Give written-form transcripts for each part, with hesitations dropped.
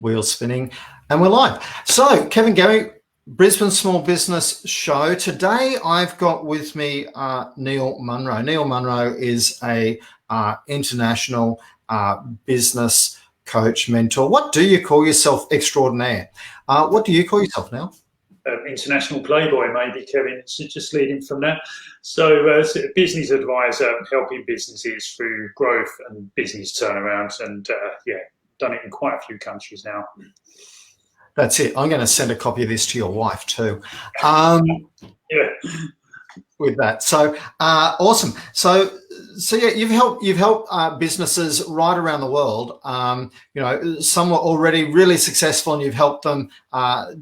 Wheels spinning, and we're live. So, Kevin Gary, Brisbane Small Business Show. Today, I've got with me Neil Munro. Neil Munro is a international business coach, mentor. What do you call yourself? Extraordinaire. What do you call yourself now? International playboy, maybe, Kevin. So just leading from that. So, business advisor, helping businesses through growth and business turnaround, and done it in quite a few countries now. That's it. I'm going to send a copy of this to your wife too. Yeah. With that, so awesome. So yeah, you've helped businesses right around the world. Some were already really successful, and you've helped them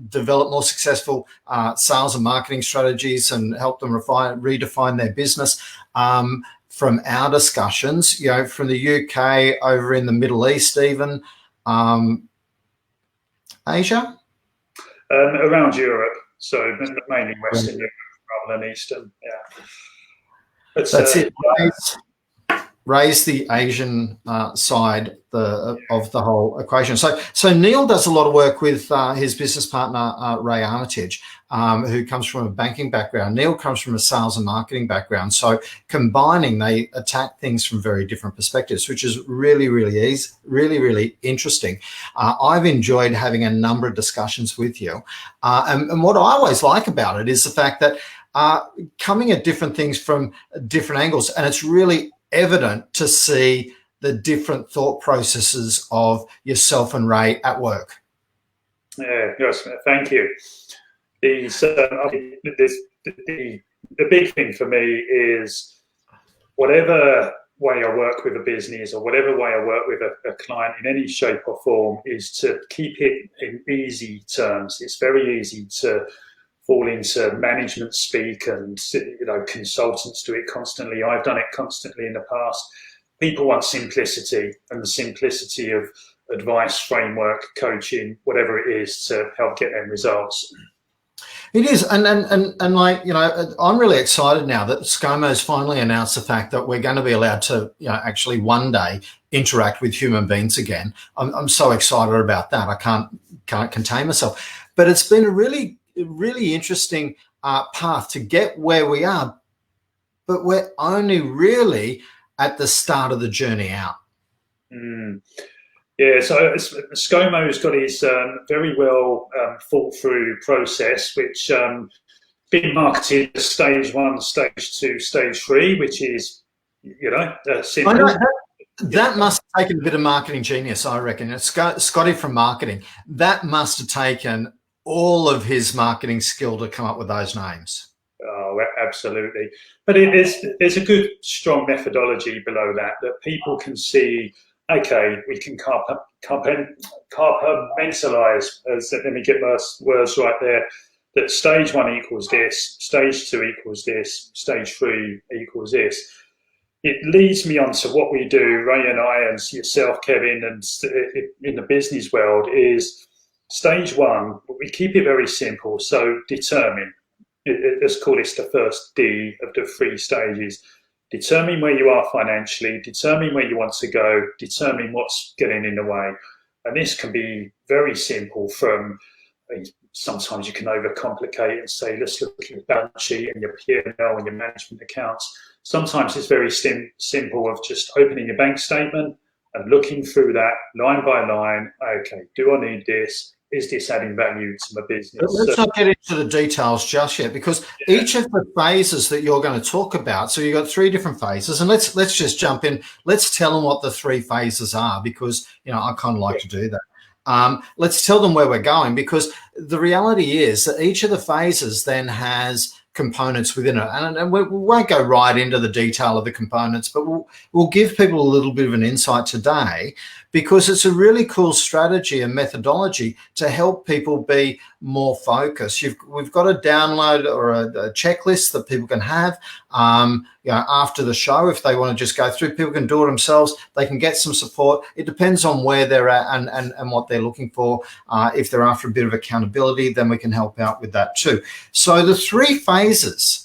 develop more successful sales and marketing strategies, and help them redefine their business. From our discussions, from the UK over in the Middle East, even Asia, around Europe, so mainly Western Europe rather than Eastern. Yeah, that's it. Raise the Asian side of the whole equation. So Neil does a lot of work with his business partner, Ray Armitage, who comes from a banking background. Neil comes from a sales and marketing background. So combining, they attack things from very different perspectives, which is really, really easy, really, really interesting. I've enjoyed having a number of discussions with you. And what I always like about it is the fact that coming at different things from different angles, and it's really evident to see the different thought processes of yourself and Ray at work. Yeah, yes, thank you. The big thing for me is whatever way I work with a business or whatever way I work with a client in any shape or form is to keep it in easy terms. It's very easy to fall into management speak, and consultants do it constantly. I've done it constantly in the past. People want simplicity, and the simplicity of advice, framework, coaching, whatever it is, to help get them results. It is, and I'm really excited now that Scomo's finally announced the fact that we're going to be allowed to, actually one day interact with human beings again. I'm so excited about that. I can't contain myself. But it's been a really interesting path to get where we are, but we're only really at the start of the journey out. Yeah, so Scomo's got his very well thought through process, which been marketed as stage 1, stage 2, stage 3, which is simple. I know that must have taken a bit of marketing genius, I reckon. It's Scotty from marketing. That must have taken all of his marketing skill to come up with those names. Oh, absolutely. But there's a good, strong methodology below that people can see. Okay, we can compartmentalize, let me get my words right there, that stage 1 equals this, stage 2 equals this, stage 3 equals this. It leads me on to what we do, Ray and I, and yourself, Kevin, and in the business world is stage 1, we keep it very simple. So determine. Let's call this the first D of the 3 stages. Determine where you are financially, determine where you want to go, determine what's getting in the way. And this can be very simple from, sometimes you can overcomplicate and say, let's look at your balance sheet and your P&L and your management accounts. Sometimes it's very simple of just opening your bank statement and looking through that line by line. Okay, do I need this? Is this adding value to my business? Let's not get into the details just yet, because each of the phases that you're going to talk about, so you've got 3 different phases, and let's just jump in. Let's tell them what the 3 phases are, because I kind of like to do that. Let's tell them where we're going, because the reality is that each of the phases then has components within it, and we won't go right into the detail of the components, but we'll give people a little bit of an insight today, because it's a really cool strategy and methodology to help people be more focused. We've got a download or a checklist that people can have after the show. If they want to just go through, people can do it themselves. They can get some support. It depends on where they're at and what they're looking for. If they're after a bit of accountability, then we can help out with that too. So the 3 phases,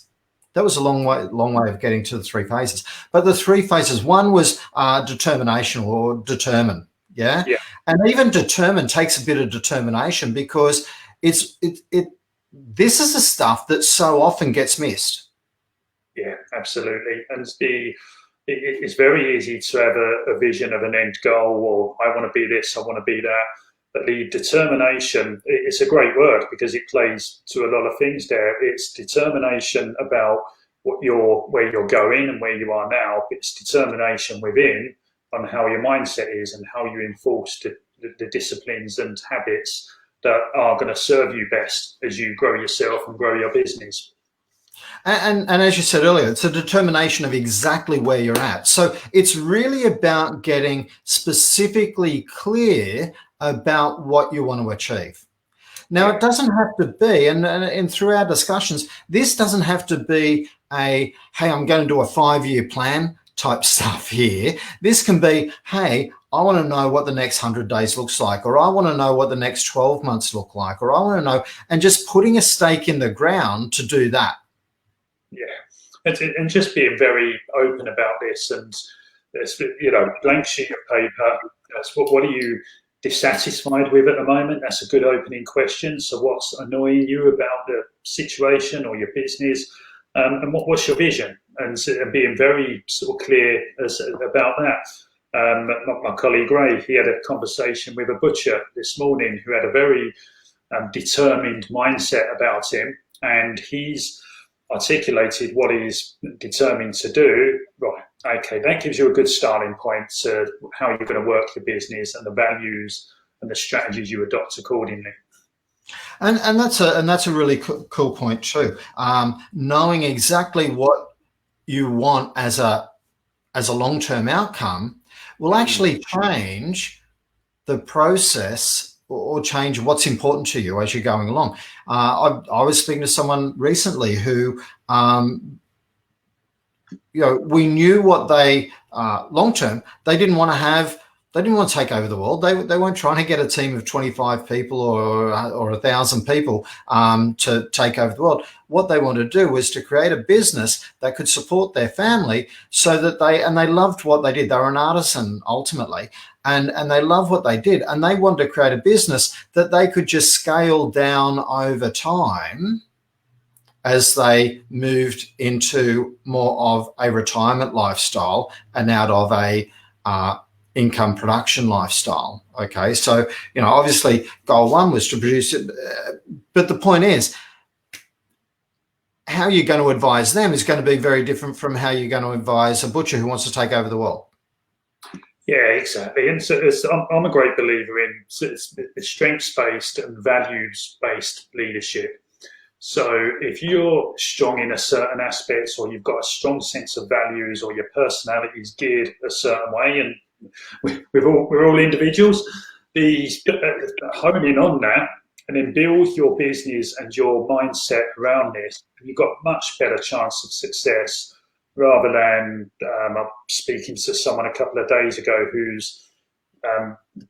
that was a long way of getting to the 3 phases. But the 3 phases, one was determination or determine. Yeah. And even determined takes a bit of determination, because this is the stuff that so often gets missed. Yeah, absolutely. And it's very easy to have a vision of an end goal, or I want to be this, I want to be that. But the determination, it's a great word because it plays to a lot of things there. It's determination about where you're going and where you are now. It's determination within on how your mindset is and how you enforce the disciplines and habits that are going to serve you best as you grow yourself and grow your business. And as you said earlier, it's a determination of exactly where you're at. So it's really about getting specifically clear about what you want to achieve. Now, it doesn't have to be, and through our discussions, this doesn't have to be a, hey, I'm going to do a 5-year plan type stuff here. This can be, hey, I want to know what the next 100 days looks like, or I want to know what the next 12 months look like, or I want to know, and just putting a stake in the ground to do that. Yeah, and just being very open about this, and blank sheet of paper. That's what are you dissatisfied with at the moment? That's a good opening question. So what's annoying you about the situation or your business, and what's your vision? And being very sort of clear about that. My colleague Ray, he had a conversation with a butcher this morning who had a very determined mindset about him, and he's articulated what he's determined to do. Right, okay, that gives you a good starting point to how you're going to work your business and the values and the strategies you adopt accordingly. And that's a really cool point too. Knowing exactly what you want as a long-term outcome will actually change the process or change what's important to you as you're going along. I was speaking to someone recently who, we knew what they long-term, they didn't want to take over the world. They weren't trying to get a team of 25 people or 1,000 people to take over the world. What they wanted to do was to create a business that could support their family, so that they loved what they did. They were an artisan ultimately, and they loved what they did, and they wanted to create a business that they could just scale down over time as they moved into more of a retirement lifestyle and out of a income production lifestyle. Okay, so obviously goal one was to produce it, but the point is, how you're going to advise them is going to be very different from how you're going to advise a butcher who wants to take over the world. Yeah, exactly. And so I'm a great believer in strengths-based and values-based leadership. So if you're strong in a certain aspect, or you've got a strong sense of values, or your personality is geared a certain way, and we're all individuals, hone in on that, and then build your business and your mindset around this, you've got a much better chance of success, rather than I'm speaking to someone a couple of days ago who's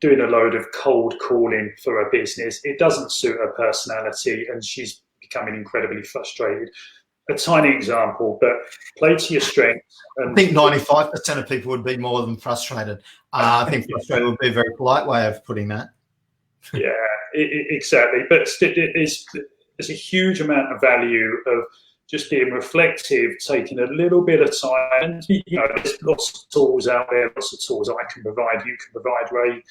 doing a load of cold calling for a business. It doesn't suit her personality, and she's becoming incredibly frustrated. A tiny example, but play to your strengths. I think 95% of people would be more than frustrated. I think frustrated would be a very polite way of putting that. Yeah, exactly. But there's a huge amount of value of just being reflective, taking a little bit of time. And, there's lots of tools out there, lots of tools I can provide, you can provide, Ray,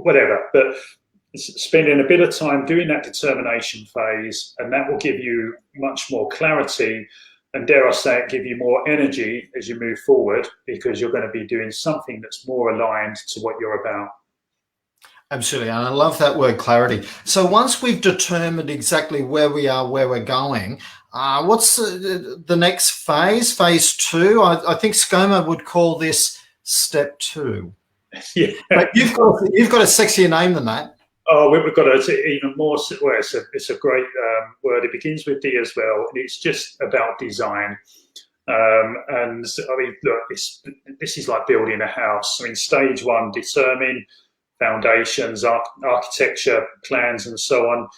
whatever. But spending a bit of time doing that determination phase, and that will give you much more clarity, and dare I say it, give you more energy as you move forward, because you're going to be doing something that's more aligned to what you're about. Absolutely, and I love that word, clarity. So once we've determined exactly where we are, where we're going, what's the next phase? Phase 2? I think Scomo would call this step 2. Yeah, but you've got a sexier name than that. Oh, we've got even more. Well, it's a great word. It begins with D as well, and it's just about design. And I mean, look, this is like building a house. I mean, stage 1, determine foundations, architecture, plans, and so on.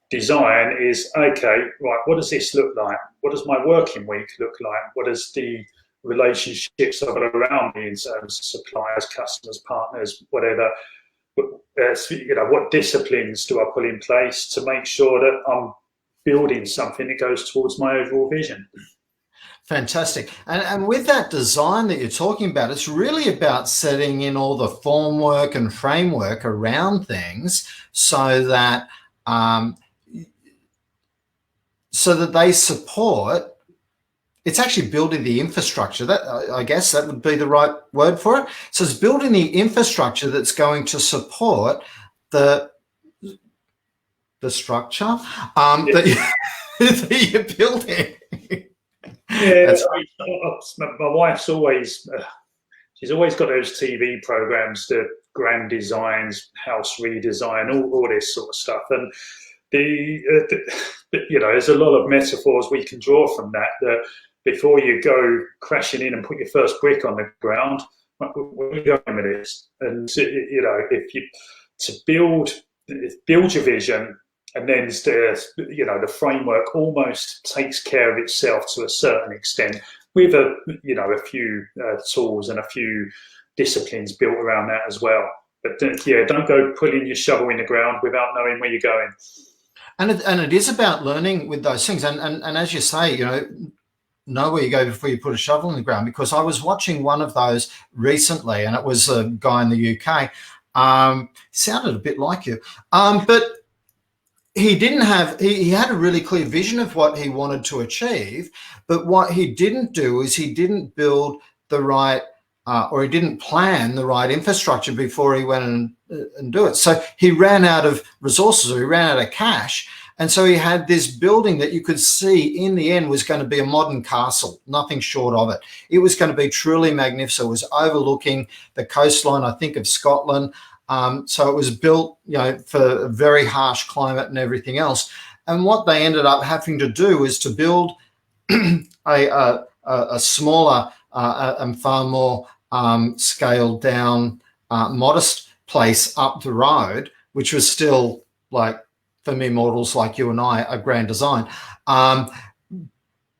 Design is, okay, right, what does this look like? What does my working week look like? What does the relationships I've got around me in terms of suppliers, customers, partners, whatever? what disciplines do I put in place to make sure that I'm building something that goes towards my overall vision. Fantastic. And with that design that you're talking about, it's really about setting in all the formwork and framework around things so that they support. It's actually building the infrastructure. That, I guess that would be the right word for it. So it's building the infrastructure that's going to support the structure that you're building. Yeah, my wife's she's always got those TV programs, the grand designs, house redesign, all this sort of stuff. And there's a lot of metaphors we can draw from that. That before you go crashing in and put your first brick on the ground, where are you going with this? And if you to build your vision. And then the framework almost takes care of itself to a certain extent, with a few tools and a few disciplines built around that as well. But don't go putting your shovel in the ground without knowing where you're going. And it is about learning with those things. And as you say, know where you go before you put a shovel in the ground. Because I was watching one of those recently, and it was a guy in the UK. Sounded a bit like you, but he didn't have, he had a really clear vision of what he wanted to achieve, but what he didn't do is he didn't build the right, or he didn't plan the right infrastructure before he went and do it. So he ran out of resources, or he ran out of cash. And so he had this building that you could see in the end was going to be a modern castle, nothing short of it. It was going to be truly magnificent. It was overlooking the coastline, I think, of Scotland. So it was built, for a very harsh climate and everything else. And what they ended up having to do is to build a smaller and far more scaled down, modest place up the road, which was still, like, for mere mortals like you and I, a grand design. But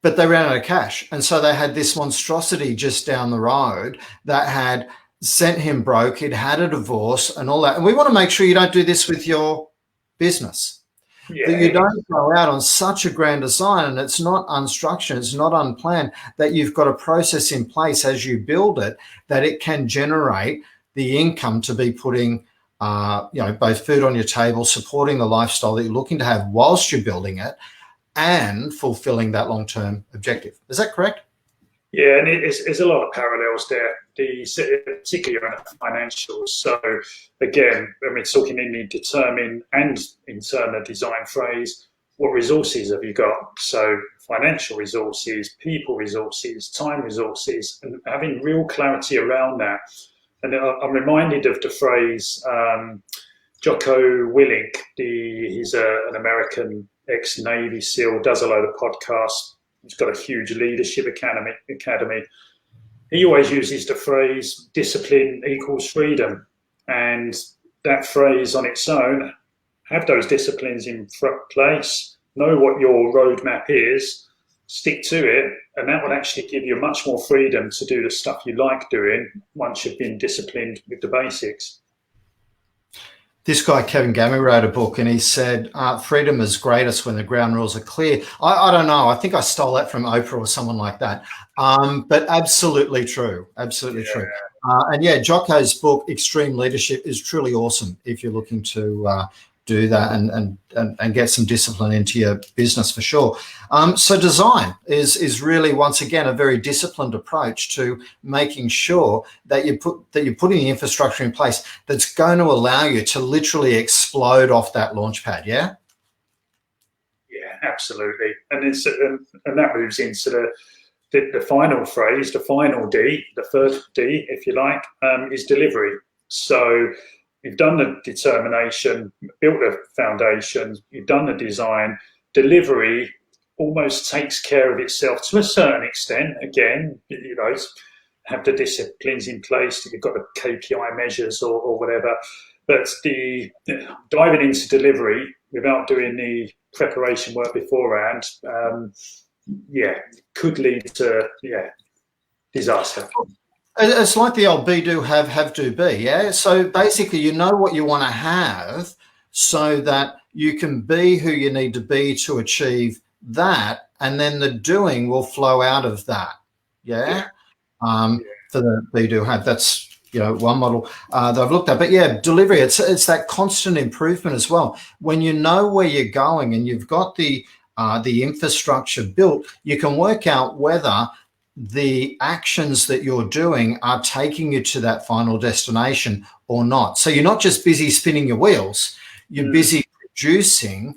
they ran out of cash. And so they had this monstrosity just down the road that had sent him broke. He'd had a divorce and all that. And we want to make sure you don't do this with your business. Yeah. That you don't go out on such a grand design, and it's not unstructured, it's not unplanned, that you've got a process in place as you build it that it can generate the income to be putting both food on your table, supporting the lifestyle that you're looking to have whilst you're building it, and fulfilling that long-term objective. Is that correct? Yeah, and there's a lot of parallels there, particularly around financials. So again, when we're talking in the determine and intern the design phrase, what resources have you got? So financial resources, people resources, time resources, and having real clarity around that. And I'm reminded of the phrase, Jocko Willink, he's an American ex-Navy SEAL, does a load of podcasts. He's got a huge leadership academy. He always uses the phrase discipline equals freedom. And that phrase on its own, have those disciplines in place, know what your roadmap is, stick to it, and that will actually give you much more freedom to do the stuff you like doing once you've been disciplined with the basics. This guy, Kevin Gammy, wrote a book, and he said, freedom is greatest when the ground rules are clear. I don't know. I think I stole that from Oprah or someone like that. But absolutely true. Absolutely true. And yeah, Jocko's book, Extreme Leadership, is truly awesome if you're looking to do that and get some discipline into your business, for sure. So design is really, once again, a very disciplined approach to making sure that you're putting the infrastructure in place that's going to allow you to literally explode off that launch pad. Yeah. Yeah, absolutely. And that moves into the final phrase, the final D, the third D, if you like, is delivery. So you've done the determination, built the foundation, you've done the design. Delivery almost takes care of itself to a certain extent. Again, have the disciplines in place, you've got the KPI measures or whatever. But the diving into delivery without doing the preparation work beforehand, could lead to disaster. It's like the old be, do, have, do, be. Yeah. So basically, you know what you want to have so that you can be who you need to be to achieve that. And then the doing will flow out of that. Yeah. For the be, do, have. That's, one model that I've looked at. But yeah, delivery, it's that constant improvement as well. When you know where you're going and you've got the infrastructure built, you can work out whether the actions that you're doing are taking you to that final destination or not. So you're not just busy spinning your wheels, you're busy producing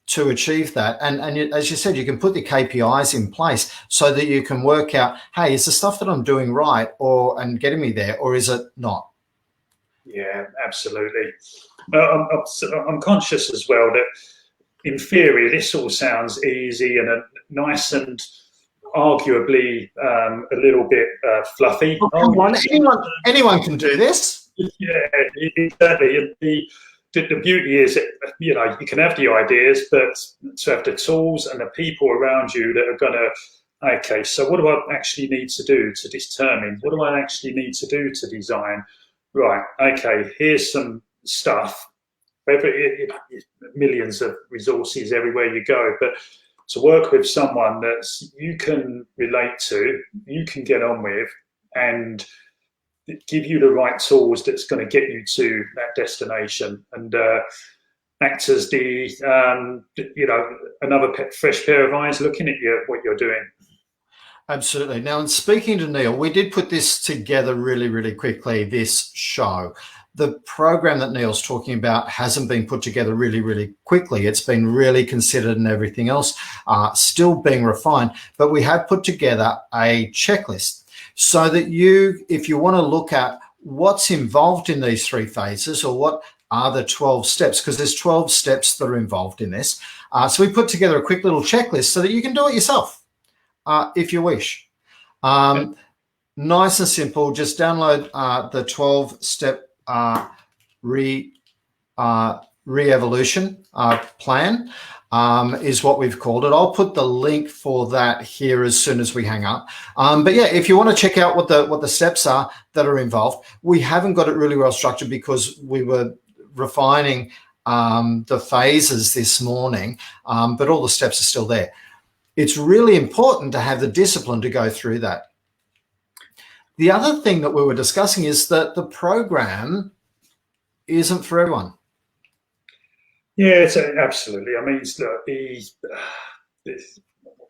to achieve that. And as you said, you can put the KPIs in place so that you can work out, hey, is the stuff that I'm doing right and getting me there, or is it not? Yeah, absolutely. I'm conscious as well that in theory, this all sounds easy and nice and arguably a little bit fluffy. Oh, come on, anyone can do this. Yeah, exactly. The beauty is that, you can have the ideas, but to have the tools and the people around you that are going to, okay, so what do I actually need to do to determine? What do I actually need to do to design? Right, okay, here's some stuff. Millions of resources everywhere you go, but to work with someone that you can relate to, you can get on with, and give you the right tools that's going to get you to that destination, and act as the another fresh pair of eyes looking at what you're doing. Absolutely. Now, in speaking to Neil, we did put this together really, really quickly, this show. The program that Neil's talking about hasn't been put together really, really quickly. It's been really considered and everything else, still being refined. But we have put together a checklist so that if you want to look at what's involved in these 3 phases, or what are the 12 steps, because there's 12 steps that are involved in this. So we put together a quick little checklist so that you can do it yourself if you wish. Nice and simple. Just download the 12-step re-evolution plan is what we've called it. I'll put the link for that here as soon as we hang up. But yeah, if you want to check out what the steps are that are involved, we haven't got it really well structured because we were refining the phases this morning, but all the steps are still there. It's really important to have the discipline to go through that. The other thing that we were discussing is that the program isn't for everyone. Yeah, it's absolutely. I mean, the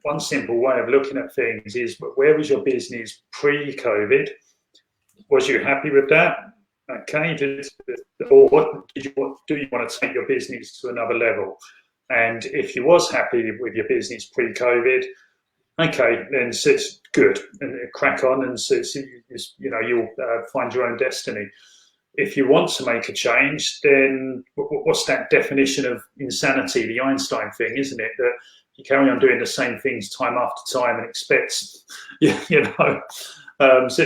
one simple way of looking at things is, where was your business pre-COVID? Was you happy with that? Okay, or what do you want to take your business to another level? And if you was happy with your business pre-COVID, okay, then it's good, and crack on, and you'll find your own destiny. If you want to make a change, then what's that definition of insanity? The Einstein thing, isn't it? That you carry on doing the same things time after time and expect,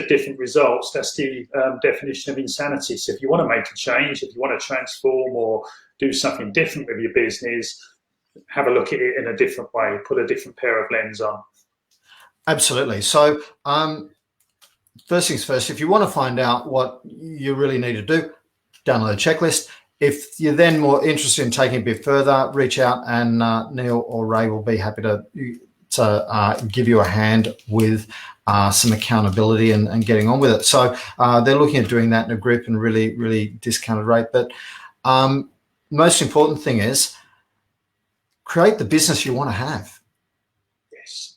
different results. That's the definition of insanity. So if you want to make a change, if you want to transform or do something different with your business, have a look at it in a different way, put a different pair of lens on. Absolutely. So first things first, if you want to find out what you really need to do, download a checklist. If you're then more interested in taking it a bit further, reach out, and Neil or Ray will be happy to give you a hand with some accountability and getting on with it. So they're looking at doing that in a group and really, really discounted rate. But most important thing is create the business you want to have. Yes.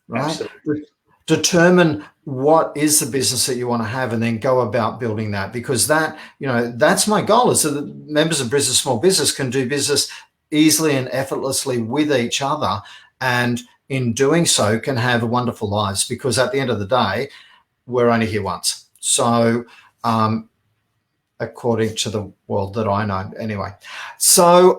Right? Absolutely. Determine what is the business that you want to have, and then go about building that, because that's my goal, is that members of Business Small Business can do business easily and effortlessly with each other, and in doing so can have wonderful lives, because at the end of the day, we're only here once. So according to the world that I know anyway. So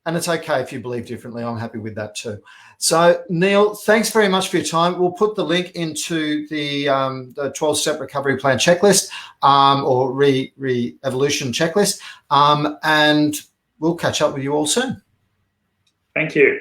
and it's okay if you believe differently. I'm happy with that too. So Neil, thanks very much for your time. We'll put the link into the 12-step recovery plan checklist or re-evolution checklist, and we'll catch up with you all soon. Thank you.